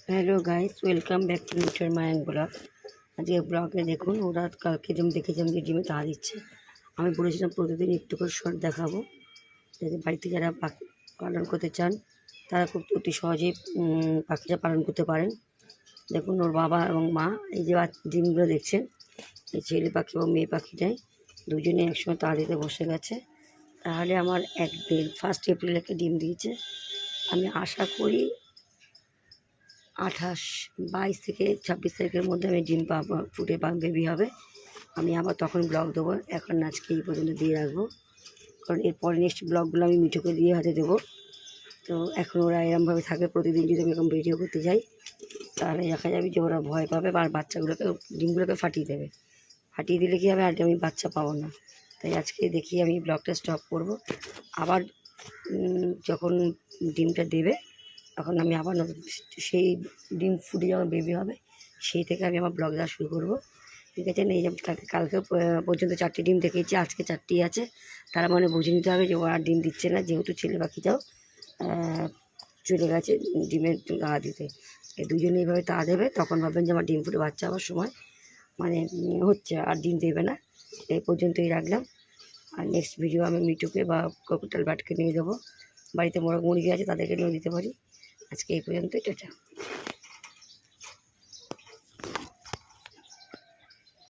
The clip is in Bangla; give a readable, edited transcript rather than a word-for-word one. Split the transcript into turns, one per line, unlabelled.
Hello guys, welcome back to Mitar Mayang blog. আজকে ব্লগে দেখুন, ওরা কালকে যেমন দেখেছিলাম যে ডিমে তা দিচ্ছে। আমি বলেছিলাম প্রতিদিন একটু করে শর্ট দেখাবো, যাতে বাড়িতে যারা পাখি পালন করতে চান তারা খুব অতি সহজেই পাখিটা পালন করতে পারেন। দেখুন ওর বাবা এবং মা, এই যে ডিমগুলো দেখছেন, এই ছেলে পাখি এবং মেয়ে পাখিটাই দুজনে একসঙ্গে তা দিতে বসে গেছে। তাহলে আমার একদিন 1 এপ্রিল একটা ডিম দিয়েছে। আমি আশা করি 22 থেকে 26 তারিখের মধ্যে আমি ডিম পাবো, ফুটে বেবি হবে। আমি আবার তখন ব্লগ দেবো। এখন আজকে এই পর্যন্ত দিয়ে রাখবো, কারণ এরপরে নেক্সট ব্লগগুলো আমি মিঠুকে দিয়ে হাতে দেবো। তো এখন ওরা এরমভাবে থাকে, প্রতিদিন যদি আমি এরকম ভিডিও করতে যাই তাহলে দেখা যাবে যে ওরা ভয় পাবে আর বাচ্চাগুলোকে, ডিমগুলোকে ফাটিয়ে দেবে। ফাটিয়ে দিলে কী হবে, আর আমি বাচ্চা পাবো না। তাই আজকে দেখি আমি ব্লগটা স্টপ করব। আবার যখন ডিমটা দেবে তখন আমি আবার সেই ডিম ফুটে যখন বেবি হবে সেই থেকে আমি আমার ব্লগ দেওয়া শুরু করবো। ঠিক আছে? এই যে কালকে পর্যন্ত 4টি ডিম দেখেছি, আজকে 4টি আছে। তার মানে বুঝে নিতে হবে যে ও আর ডিম দিচ্ছে না, যেহেতু ছেলে পাখিটাও চলে গেছে ডিমের তা দিতে। এই দুজনে এইভাবে তা দেবে, তখন ভাববেন যে আমার ডিম ফুটে বাচ্চা হওয়ার সময় মানে হচ্ছে, আর ডিম দেবে না। এই পর্যন্তই রাখলাম। আর নেক্সট ভিডিও আমি মিঠুকে বা ককুটাল বাটকে নিয়ে দেবো। বাড়িতে মোরগ মুরগি আছে, তাদেরকে নিয়ে দিতে পারি। আজকে এই পর্যন্তই, টাটা।